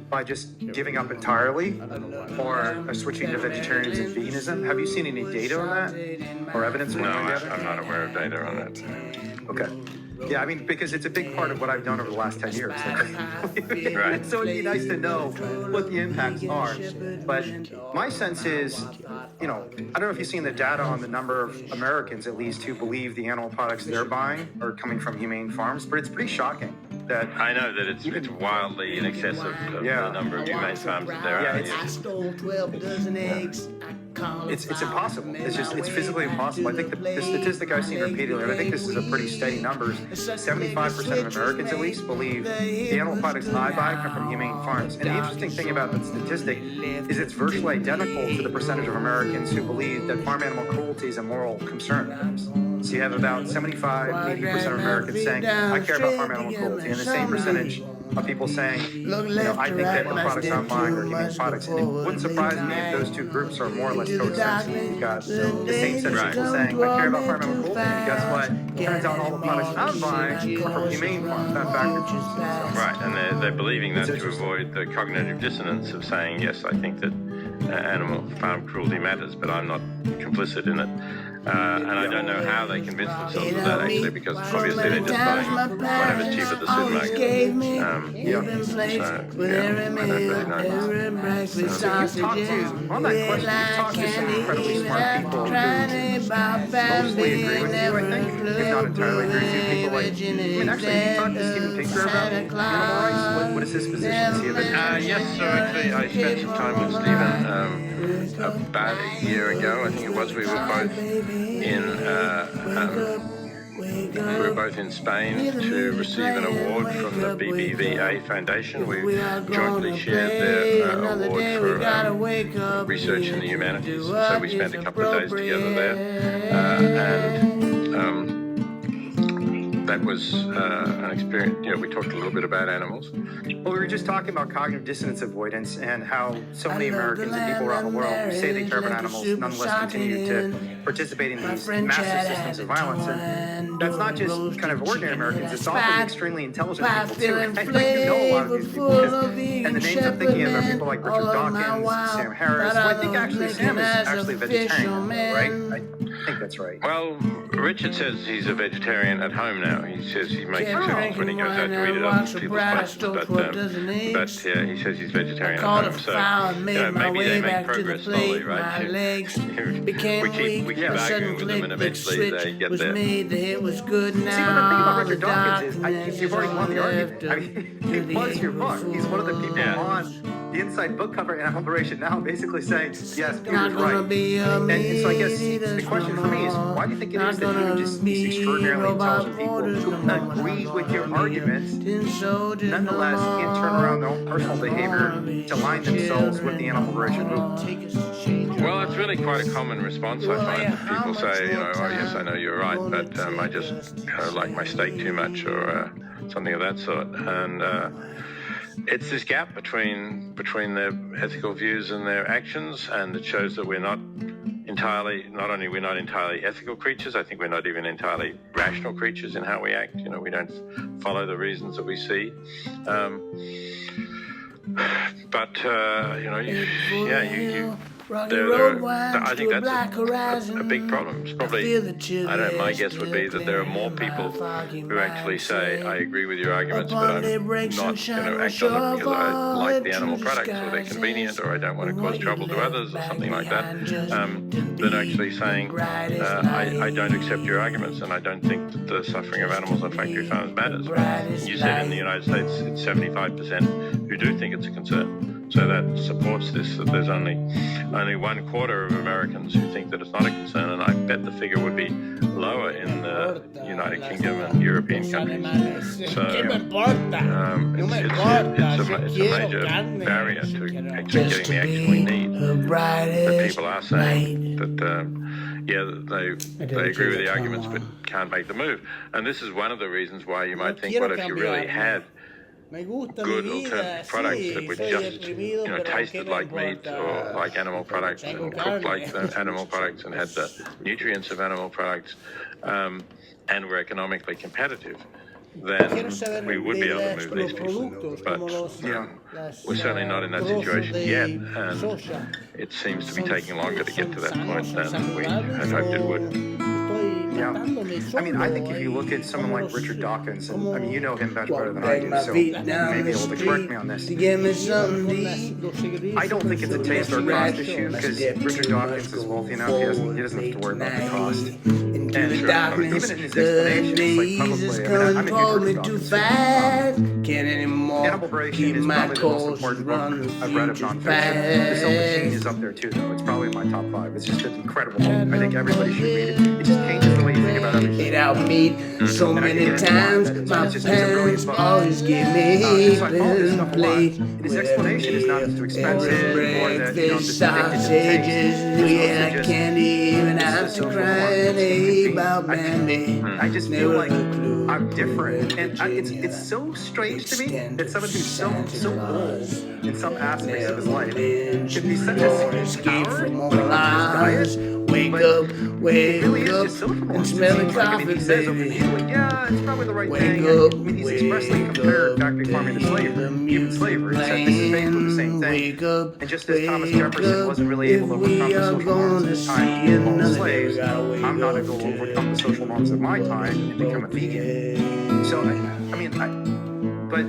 by just giving up entirely or switching to vegetarianism and veganism. Have you seen any data on that or evidence? No, I'm not aware of data on that. Okay. Yeah, I mean, because it's a big part of what I've done over the last 10 years. Right. So it'd be nice to know what the impacts are. But my sense is, I don't know if you've seen the data on the number of Americans, at least, who believe the animal products they're buying are coming from humane farms, but it's pretty shocking. That I know that it's wildly in excess of the number of humane farms that there are. I stole 12 dozen eggs. It's impossible. It's physically impossible. I think the statistic I've seen repeatedly, and I think this is a pretty steady number, 75% of Americans at least believe the animal products I buy come from humane farms. And the interesting thing about that statistic is it's virtually identical to the percentage of Americans who believe that farm animal cruelty is a moral concern. So you have about 75, 80% of Americans saying, I care about farm animal cruelty, and the same percentage of people saying, I think that the products I'm buying are humane products. And it wouldn't surprise me if those two groups are more or less coextensive. You've got the same set of people saying, I care about farm animal cruelty, and guess what? Turns out all the products I'm buying are from humane farms, not factories. Right, and they're believing that to avoid the cognitive dissonance of saying, yes, I think that animal farm cruelty matters, but I'm not complicit in it. And I don't know how they convince themselves of that, actually, because obviously they're just buying whatever's cheap at the supermarket. On that question, you've talked to some incredibly smart people who mostly agree with you, I think, if not entirely agree with you. People actually, you talked to Stephen Pinker about animal rights. What is his position? Is he a vegetarian? Yes, so actually I spent some time with Stephen about a year ago, I think it was. We were both in Spain to receive an award from the BBVA Foundation. We jointly shared their award for research in the humanities. So we spent a couple of days together there, and that was an experience. We talked a little bit about animals. Well, we were just talking about cognitive dissonance avoidance and how so many Americans and people around the world who say they care about animals nonetheless continue to participate in these massive systems of violence. And that's not just kind of ordinary Americans, it's often extremely intelligent people too. I think you know a lot of these people. And the names I'm thinking of are people like Richard Dawkins, Sam Harris. Well, I think actually Sam is actually a vegetarian, right? I think that's right. Well, Richard says he's a vegetarian at home now. He says he makes exceptions when he goes out to eat at other people's places, but he says he's vegetarian at home. So maybe they make progress slowly, right? We keep arguing with them, and eventually they get there. See, but the thing about Richard Dawkins is, you've already won the argument. I mean, he was your book. He's one of the people on the inside book cover in Operation Now, basically saying, yes, Peter's right. And so I guess the question for me is, why do you think it is that even just these extraordinarily intelligent people who agree with your arguments, nonetheless can't turn around their own personal behavior to align themselves with the animal liberation movement? Well, it's really quite a common response, I find. People say, oh, yes, I know you're right, but I just like my steak too much, or something of that sort. And it's this gap between their ethical views and their actions, and it shows that we're not only we're not entirely ethical creatures, I think we're not even entirely rational creatures in how we act. We don't follow the reasons that we see. I think that's a big problem. It's probably, my guess would be that there are more people who actually say, I agree with your arguments, but I'm not going to act on them because I like the animal products, or they're convenient, or I don't want to cause trouble to others, or something like that, than actually saying, I don't accept your arguments, and I don't think that the suffering of animals on factory farms matters. You said in the United States it's 75% who do think it's a concern. So that supports this, that there's only 1/4 of Americans who think that it's not a concern, and I bet the figure would be lower in the United Kingdom and European countries. So it's a major barrier to actually getting the action we need. That people are saying that they agree with the arguments but can't make the move. And this is one of the reasons why you might think, well, if you really had good alternative products that were just tasted like meat or like animal products and cooked like animal products and had the nutrients of animal products and were economically competitive, then we would be able to move these people. But we're certainly not in that situation yet, and it seems to be taking longer to get to that point than we had hoped it would. Yeah. I mean, I think if you look at someone like Richard Dawkins, and I mean, you know him much better than I do, so you may be able to correct me on this. I don't think it's a taste or cost issue, because Richard Dawkins is wealthy enough, he doesn't have to worry about the cost. And even in his explanations, like publicly, I mean, I'm a huge Dawkins fan. Animal Liberation is probably the most important book I've read of nonfiction. The Self Machine is up there too, though. It's probably in my top 5. It's just an incredible book. I think everybody should read it. It just changes the way you think about everything. Ate out meat so many times. My parents always give me a plate. His explanation is not too expensive or that, Breakfast sausages, yeah, I can't even have to cry about Bambi. I just feel like I'm different, and it's so strange to me that someone who's so old in some aspects of his life should be such a power when it comes to his diet. Wake up, and smell the coffee, he says over baby. like, yeah, it's probably the right thing. I mean, he's expressly compared factory farming to slavery, even slavery. He said this is basically the same thing. And just as Thomas Jefferson wasn't really able to overcome the social norms of his time to own slaves, I'm not able to overcome the social norms of my time and become a vegan. So, but